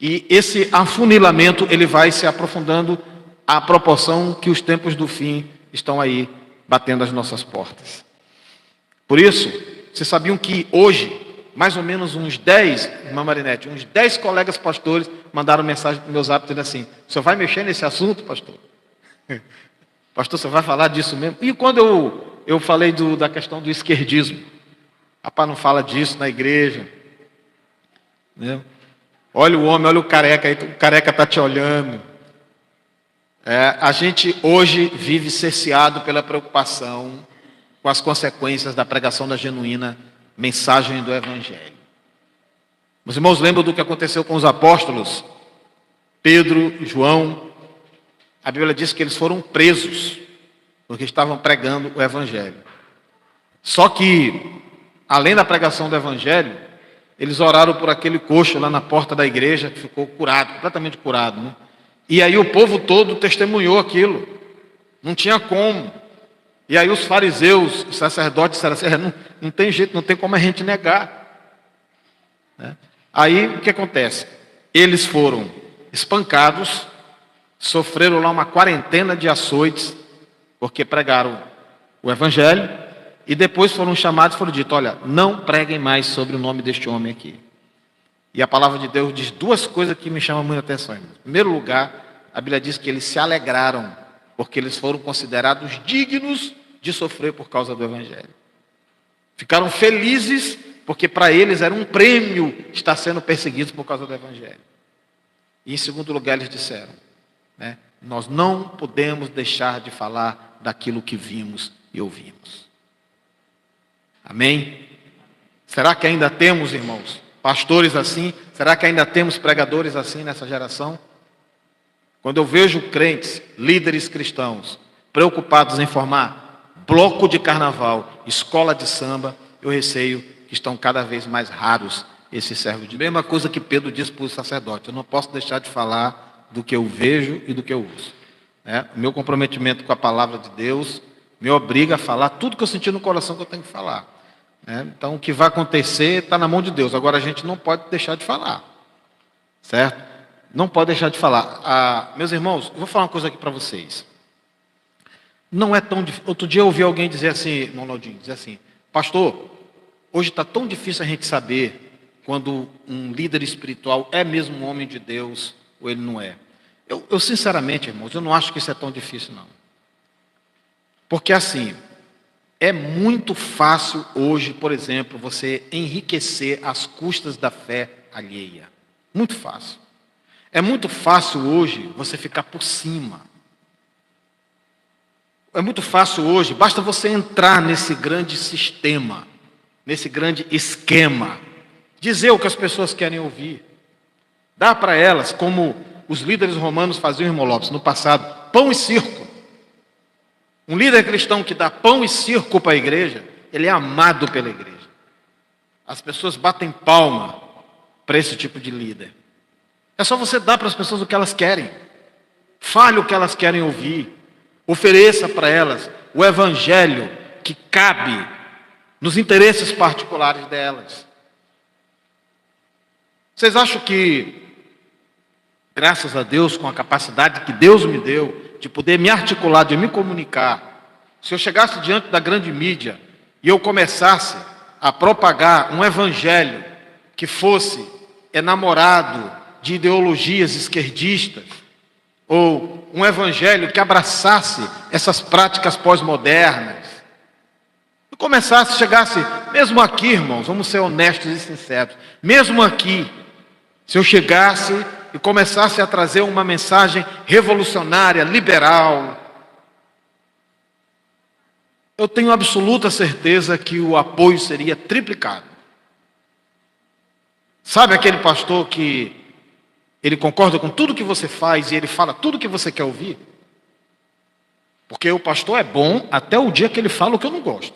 E esse afunilamento, ele vai se aprofundando à proporção que os tempos do fim estão aí batendo as nossas portas. Por isso, vocês sabiam que hoje, mais ou menos uns 10, irmã Marinete, uns 10 colegas pastores mandaram mensagem para o meu zap dizendo assim: o senhor vai mexer nesse assunto, pastor? Pastor, você vai falar disso mesmo? E quando eu falei da questão do esquerdismo, rapaz, não fala disso na igreja, né? Olha o homem, olha o careca, aí o careca está te olhando. A gente hoje vive cerceado pela preocupação com as consequências da pregação da genuína mensagem do Evangelho. Meus irmãos, lembram do que aconteceu com os apóstolos? Pedro e João. A Bíblia diz que eles foram presos porque estavam pregando o Evangelho. Só que, além da pregação do Evangelho, eles oraram por aquele coxo lá na porta da igreja, que ficou curado, completamente curado, né? E aí o povo todo testemunhou aquilo. Não tinha como. E aí os fariseus, os sacerdotes disseram assim: não tem jeito, não tem como a gente negar, né? Aí o que acontece? Eles foram espancados, sofreram lá uma quarentena de açoites, porque pregaram o Evangelho, e depois foram chamados e foram dito: olha, não preguem mais sobre o nome deste homem aqui. E a palavra de Deus diz duas coisas que me chamam muita atenção, irmãos. Em primeiro lugar, a Bíblia diz que eles se alegraram, porque eles foram considerados dignos de sofrer por causa do Evangelho. Ficaram felizes, porque para eles era um prêmio estar sendo perseguidos por causa do Evangelho. E em segundo lugar, eles disseram, né, nós não podemos deixar de falar daquilo que vimos e ouvimos. Amém? Será que ainda temos, irmãos, pastores assim? Será que ainda temos pregadores assim nessa geração? Quando eu vejo crentes, líderes cristãos, preocupados em formar bloco de carnaval, escola de samba, eu receio que estão cada vez mais raros esses servos de Deus. Mesma coisa que Pedro disse para o sacerdote: eu não posso deixar de falar do que eu vejo e do que eu uso. O meu comprometimento com a palavra de Deus me obriga a falar tudo que eu senti no coração que eu tenho que falar. Então, o que vai acontecer está na mão de Deus. Agora, a gente não pode deixar de falar, certo? Não pode deixar de falar. Meus irmãos, eu vou falar uma coisa aqui para vocês. Não é tão difícil. Outro dia eu ouvi alguém dizer assim, irmão Naldinho, dizer assim: pastor, hoje está tão difícil a gente saber quando um líder espiritual é mesmo um homem de Deus ou ele não é. Eu sinceramente, irmãos, eu não acho que isso é tão difícil, não. Porque assim, é muito fácil hoje, por exemplo, você enriquecer às custas da fé alheia. Muito fácil. É muito fácil hoje você ficar por cima. É muito fácil hoje, basta você entrar nesse grande sistema, nesse grande esquema, dizer o que as pessoas querem ouvir. Dá para elas, como os líderes romanos faziam, irmão Lopes, no passado, pão e circo. Um líder cristão que dá pão e circo para a igreja, ele é amado pela igreja. As pessoas batem palma para esse tipo de líder. É só você dar para as pessoas o que elas querem. Fale o que elas querem ouvir. Ofereça para elas o evangelho que cabe nos interesses particulares delas. Vocês acham que, graças a Deus, com a capacidade que Deus me deu de poder me articular, de me comunicar, se eu chegasse diante da grande mídia e eu começasse a propagar um evangelho que fosse enamorado de ideologias esquerdistas, ou um evangelho que abraçasse essas práticas pós-modernas, e começasse, chegasse, mesmo aqui, irmãos, vamos ser honestos e sinceros, mesmo aqui, se eu chegasse e começasse a trazer uma mensagem revolucionária, liberal, eu tenho absoluta certeza que o apoio seria triplicado. Sabe aquele pastor que Ele concorda com tudo que você faz e ele fala tudo que você quer ouvir? Porque o pastor é bom até o dia que ele fala o que eu não gosto.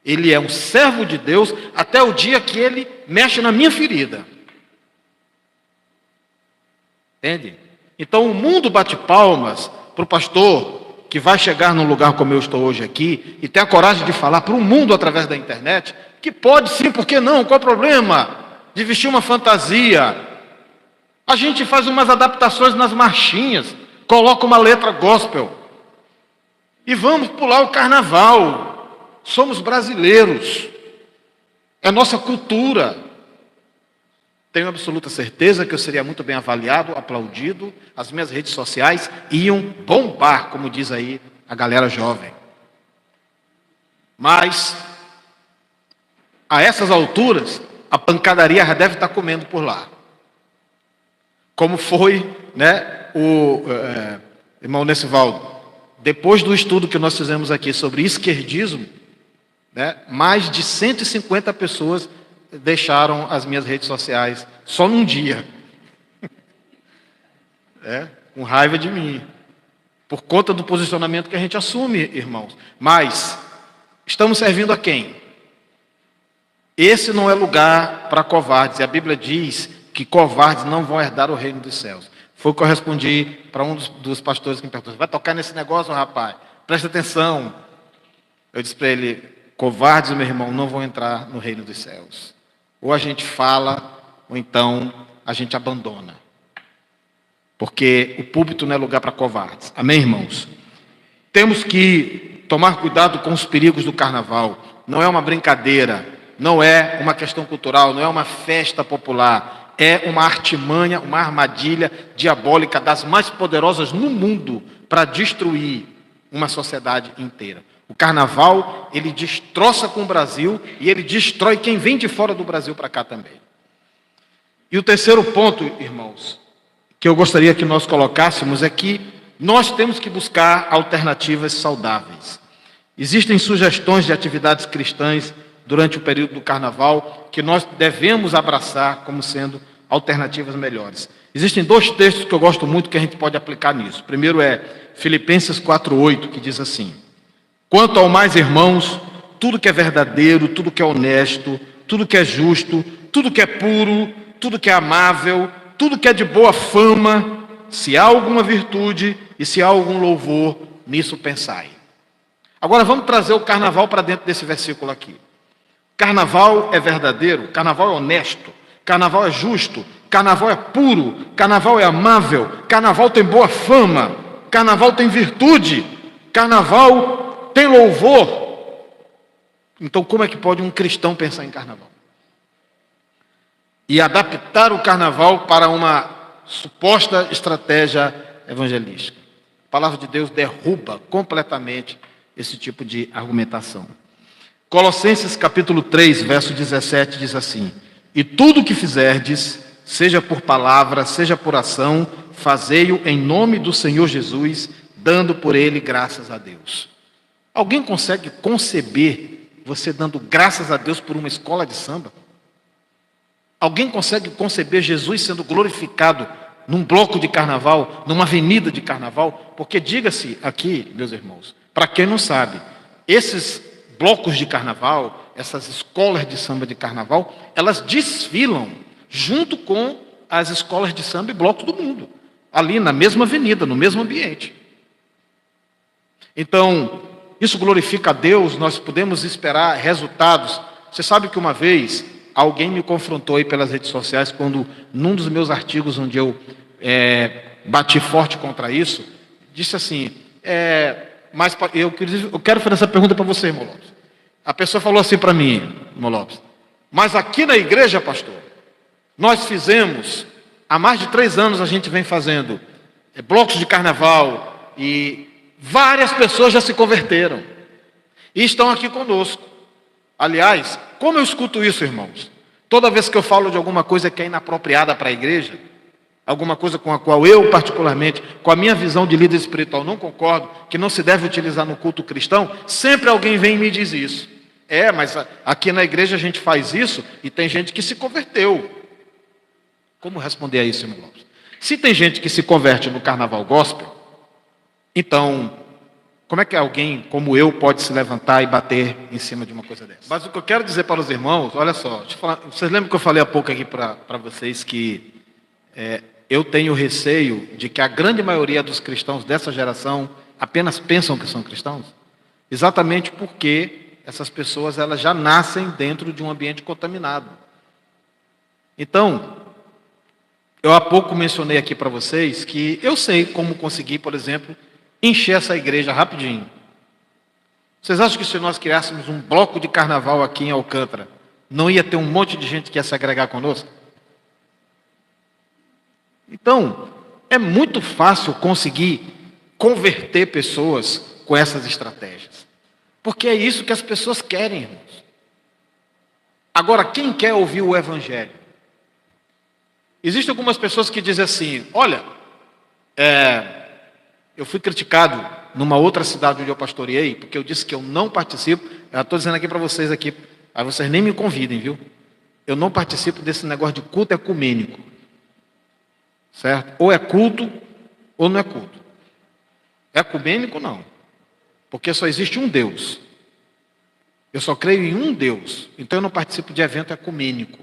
Ele é um servo de Deus até o dia que ele mexe na minha ferida. Entende? Então o mundo bate palmas para o pastor que vai chegar num lugar como eu estou hoje aqui e ter a coragem de falar para o mundo através da internet, que pode sim, por que não? Qual o problema de vestir uma fantasia? A gente faz umas adaptações nas marchinhas, coloca uma letra gospel e vamos pular o carnaval. Somos brasileiros, é nossa cultura. Tenho absoluta certeza que eu seria muito bem avaliado, aplaudido. As minhas redes sociais iam bombar, como diz aí a galera jovem. Mas, a essas alturas, a pancadaria já deve estar comendo por lá. Como foi, né, o irmão Nessivaldo, depois do estudo que nós fizemos aqui sobre esquerdismo, né, mais de 150 pessoas deixaram as minhas redes sociais só num dia. Com raiva de mim. Por conta do posicionamento que a gente assume, irmãos. Mas, estamos servindo a quem? Esse não é lugar para covardes. E a Bíblia diz que covardes não vão herdar o reino dos céus. Foi o que eu respondi para um dos pastores que me perguntou: vai tocar nesse negócio, rapaz? Presta atenção. Eu disse para ele: covardes, meu irmão, não vão entrar no reino dos céus. Ou a gente fala, ou então a gente abandona. Porque o púlpito não é lugar para covardes. Amém, irmãos? Temos que tomar cuidado com os perigos do carnaval. Não é uma brincadeira, não é uma questão cultural, não é uma festa popular. É uma artimanha, uma armadilha diabólica das mais poderosas no mundo para destruir uma sociedade inteira. O carnaval, ele destroça com o Brasil e ele destrói quem vem de fora do Brasil para cá também. E o terceiro ponto, irmãos, que eu gostaria que nós colocássemos é que nós temos que buscar alternativas saudáveis. Existem sugestões de atividades cristãs durante o período do carnaval que nós devemos abraçar como sendo alternativas melhores. Existem dois textos que eu gosto muito que a gente pode aplicar nisso. O primeiro é Filipenses 4:8, que diz assim: quanto ao mais, irmãos, tudo que é verdadeiro, tudo que é honesto, tudo que é justo, tudo que é puro, tudo que é amável, tudo que é de boa fama, se há alguma virtude e se há algum louvor, nisso pensai. Agora vamos trazer o carnaval para dentro desse versículo aqui. Carnaval é verdadeiro, carnaval é honesto, carnaval é justo, carnaval é puro, carnaval é amável, carnaval tem boa fama, carnaval tem virtude, carnaval tem louvor. Então como é que pode um cristão pensar em carnaval? E adaptar o carnaval para uma suposta estratégia evangelística. A palavra de Deus derruba completamente esse tipo de argumentação. Colossenses capítulo 3, verso 17 diz assim: e tudo o que fizerdes, seja por palavra, seja por ação, fazei-o em nome do Senhor Jesus, dando por ele graças a Deus. Alguém consegue conceber você dando graças a Deus por uma escola de samba? Alguém consegue conceber Jesus sendo glorificado num bloco de carnaval, numa avenida de carnaval? Porque diga-se aqui, meus irmãos, para quem não sabe, esses blocos de carnaval, essas escolas de samba de carnaval, elas desfilam junto com as escolas de samba e blocos do mundo, ali na mesma avenida, no mesmo ambiente. Então, isso glorifica a Deus, nós podemos esperar resultados. Você sabe que uma vez alguém me confrontou aí pelas redes sociais, quando num dos meus artigos onde eu bati forte contra isso, disse assim, mas eu quero fazer essa pergunta para você, irmão Lopes. A pessoa falou assim para mim, irmão Lopes, mas aqui na igreja, pastor, nós fizemos, há mais de 3 anos a gente vem fazendo blocos de carnaval e várias pessoas já se converteram e estão aqui conosco. Aliás, como eu escuto isso, irmãos? Toda vez que eu falo de alguma coisa que é inapropriada para a igreja, alguma coisa com a qual eu, particularmente, com a minha visão de líder espiritual, não concordo, que não se deve utilizar no culto cristão, sempre alguém vem e me diz isso. Mas aqui na igreja a gente faz isso e tem gente que se converteu. Como responder a isso, irmão Lopes? Se tem gente que se converte no carnaval gospel, então, como é que alguém como eu pode se levantar e bater em cima de uma coisa dessa? Mas o que eu quero dizer para os irmãos, olha só, deixa eu falar, vocês lembram que eu falei há pouco aqui para vocês que eu tenho receio de que a grande maioria dos cristãos dessa geração apenas pensam que são cristãos? Exatamente porque essas pessoas elas já nascem dentro de um ambiente contaminado. Então, eu há pouco mencionei aqui para vocês que eu sei como conseguir, por exemplo, encher essa igreja rapidinho. Vocês acham que se nós criássemos um bloco de carnaval aqui em Alcântara, não ia ter um monte de gente que ia se agregar conosco? Então, é muito fácil conseguir converter pessoas com essas estratégias. Porque é isso que as pessoas querem, irmãos. Agora, quem quer ouvir o Evangelho? Existem algumas pessoas que dizem assim, olha, eu fui criticado numa outra cidade onde eu pastoreei, porque eu disse que eu não participo, eu estou dizendo aqui para vocês aqui, aí vocês nem me convidem, viu? Eu não participo desse negócio de culto ecumênico, certo? Ou é culto, ou não é culto. Ecumênico não, porque só existe um Deus. Eu só creio em um Deus, então eu não participo de evento ecumênico.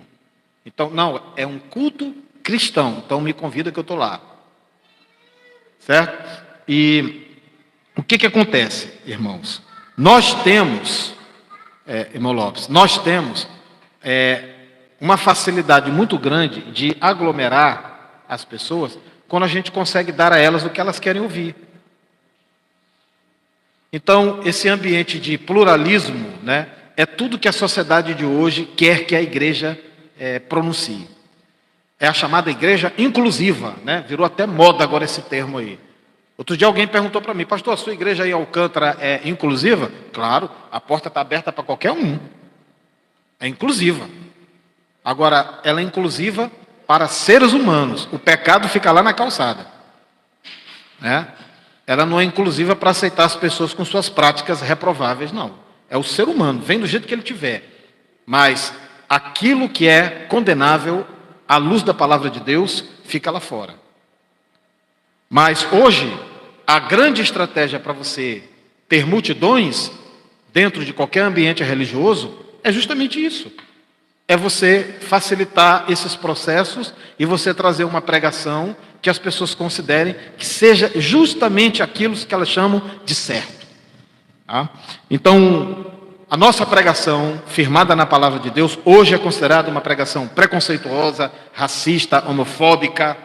Então, não, é um culto cristão, então me convida que eu estou lá. Certo? E o que acontece, irmãos? Nós temos, irmão Lopes, nós temos uma facilidade muito grande de aglomerar as pessoas quando a gente consegue dar a elas o que elas querem ouvir. Então, esse ambiente de pluralismo, né, é tudo que a sociedade de hoje quer que a igreja pronuncie. É a chamada igreja inclusiva, né? Virou até moda agora esse termo aí. Outro dia alguém perguntou para mim, pastor, a sua igreja aí em Alcântara é inclusiva? Claro, a porta está aberta para qualquer um. É inclusiva. Agora, ela é inclusiva para seres humanos. O pecado fica lá na calçada. Né? Ela não é inclusiva para aceitar as pessoas com suas práticas reprováveis, não. É o ser humano, vem do jeito que ele tiver. Mas aquilo que é condenável à luz da palavra de Deus, fica lá fora. Mas hoje, a grande estratégia para você ter multidões dentro de qualquer ambiente religioso é justamente isso. É você facilitar esses processos e você trazer uma pregação que as pessoas considerem que seja justamente aquilo que elas chamam de certo. Tá? Então, a nossa pregação, firmada na palavra de Deus, hoje é considerada uma pregação preconceituosa, racista, homofóbica,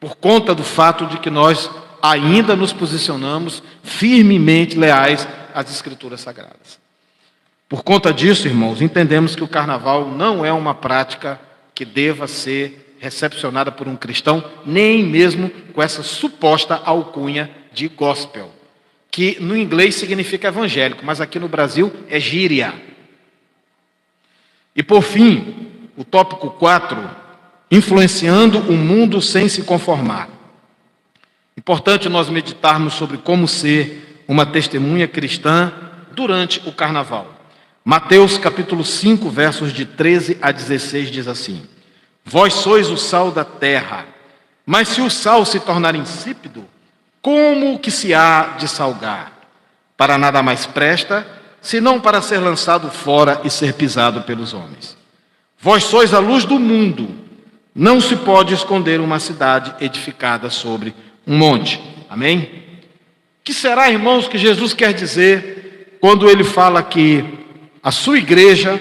por conta do fato de que nós ainda nos posicionamos firmemente leais às Escrituras Sagradas. Por conta disso, irmãos, entendemos que o carnaval não é uma prática que deva ser recepcionada por um cristão, nem mesmo com essa suposta alcunha de gospel, que no inglês significa evangélico, mas aqui no Brasil é gíria. E por fim, o tópico 4, influenciando o mundo sem se conformar. Importante nós meditarmos sobre como ser uma testemunha cristã durante o carnaval. Mateus capítulo 5, versos de 13 a 16 diz assim: Vós sois o sal da terra, mas se o sal se tornar insípido, como que se há de salgar? Para nada mais presta, senão para ser lançado fora e ser pisado pelos homens. Vós sois a luz do mundo. Não se pode esconder uma cidade edificada sobre um monte. Amém? Que será, irmãos, que Jesus quer dizer quando ele fala que a sua igreja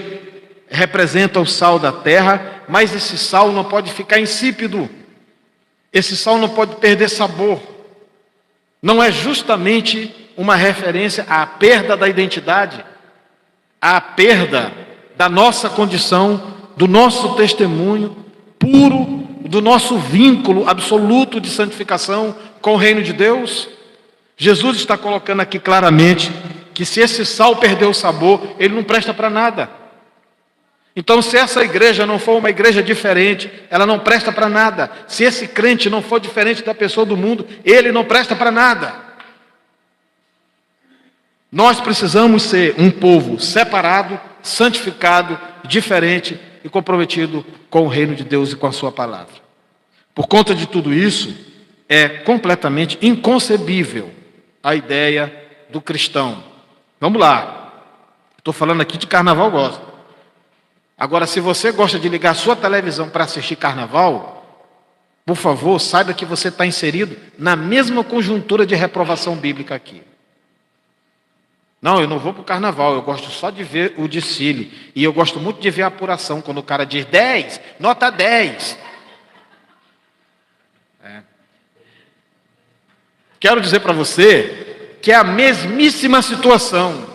representa o sal da terra, mas esse sal não pode ficar insípido. Esse sal não pode perder sabor. Não é justamente uma referência à perda da identidade, à perda da nossa condição, do nosso testemunho puro, do nosso vínculo absoluto de santificação com o reino de Deus? Jesus está colocando aqui claramente que se esse sal perder o sabor, ele não presta para nada. Então, se essa igreja não for uma igreja diferente, ela não presta para nada. Se esse crente não for diferente da pessoa do mundo, ele não presta para nada. Nós precisamos ser um povo separado, santificado, diferente, e comprometido com o reino de Deus e com a sua palavra. Por conta de tudo isso, é completamente inconcebível a ideia do cristão. Vamos lá, estou falando aqui de carnaval, gosto. Agora, se você gosta de ligar a sua televisão para assistir carnaval, por favor, saiba que você está inserido na mesma conjuntura de reprovação bíblica aqui. Não, eu não vou para o carnaval, eu gosto só de ver o desfile. E eu gosto muito de ver a apuração, quando o cara diz 10, nota 10. Quero dizer para você que é a mesmíssima situação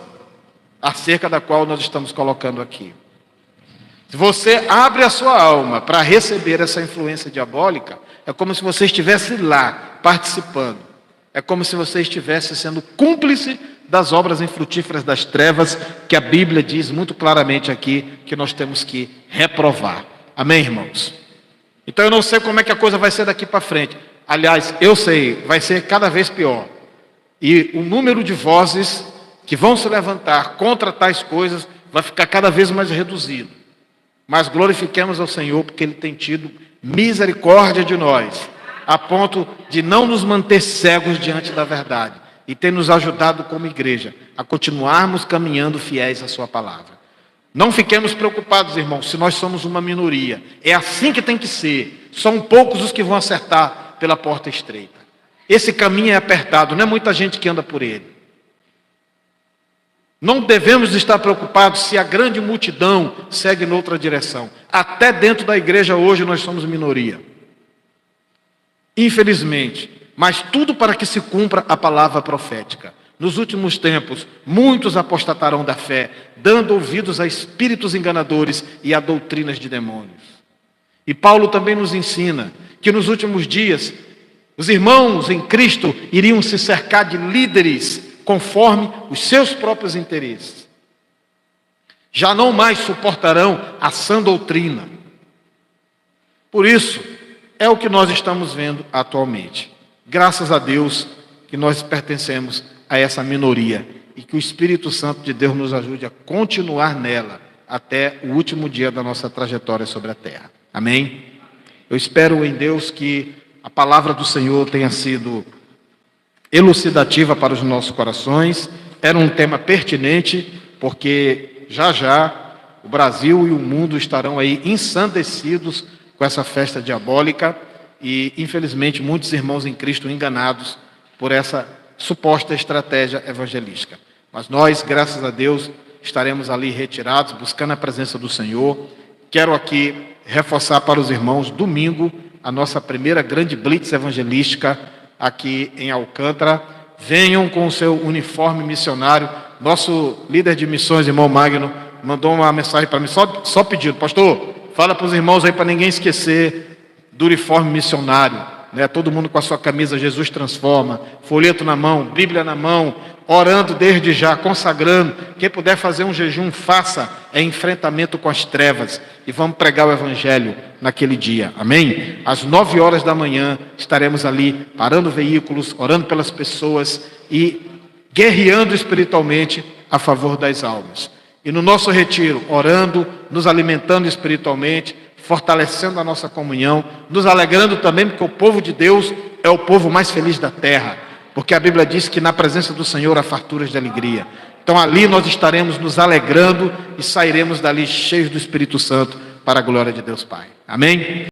acerca da qual nós estamos colocando aqui. Se você abre a sua alma para receber essa influência diabólica, é como se você estivesse lá, participando. É como se você estivesse sendo cúmplice das obras infrutíferas das trevas, que a Bíblia diz muito claramente aqui, que nós temos que reprovar. Amém, irmãos? Então eu não sei como é que a coisa vai ser daqui para frente. Aliás, eu sei, vai ser cada vez pior. E o número de vozes que vão se levantar contra tais coisas vai ficar cada vez mais reduzido. Mas glorifiquemos ao Senhor, porque Ele tem tido misericórdia de nós, a ponto de não nos manter cegos diante da verdade, e tem nos ajudado como igreja a continuarmos caminhando fiéis à sua palavra. Não fiquemos preocupados, irmãos, se nós somos uma minoria. É assim que tem que ser. São poucos os que vão acertar pela porta estreita. Esse caminho é apertado, não é muita gente que anda por ele. Não devemos estar preocupados se a grande multidão segue noutra direção. Até dentro da igreja hoje nós somos minoria. Infelizmente. Mas tudo para que se cumpra a palavra profética. Nos últimos tempos, muitos apostatarão da fé, dando ouvidos a espíritos enganadores e a doutrinas de demônios. E Paulo também nos ensina que nos últimos dias, os irmãos em Cristo iriam se cercar de líderes conforme os seus próprios interesses. Já não mais suportarão a sã doutrina. Por isso, é o que nós estamos vendo atualmente. Graças a Deus que nós pertencemos a essa minoria e que o Espírito Santo de Deus nos ajude a continuar nela até o último dia da nossa trajetória sobre a terra. Amém? Eu espero em Deus que a palavra do Senhor tenha sido elucidativa para os nossos corações. Era um tema pertinente, porque já o Brasil e o mundo estarão aí ensandecidos com essa festa diabólica e, infelizmente, muitos irmãos em Cristo enganados por essa suposta estratégia evangelística. Mas nós, graças a Deus, estaremos ali retirados, buscando a presença do Senhor. Quero aqui reforçar para os irmãos, domingo, a nossa primeira grande blitz evangelística aqui em Alcântara. Venham com o seu uniforme missionário. Nosso líder de missões, irmão Magno, mandou uma mensagem para mim, só pedindo: pastor, fala para os irmãos aí para ninguém esquecer do uniforme missionário, né? Todo mundo com a sua camisa Jesus Transforma, folheto na mão, Bíblia na mão, orando desde já, consagrando. Quem puder fazer um jejum, faça. É enfrentamento com as trevas. E vamos pregar o Evangelho naquele dia. Amém? Às 9 horas da manhã estaremos ali, parando veículos, orando pelas pessoas e guerreando espiritualmente a favor das almas. E no nosso retiro, orando, nos alimentando espiritualmente, fortalecendo a nossa comunhão, nos alegrando também, porque o povo de Deus é o povo mais feliz da terra. Porque a Bíblia diz que na presença do Senhor há farturas de alegria. Então ali nós estaremos nos alegrando e sairemos dali cheios do Espírito Santo para a glória de Deus Pai. Amém?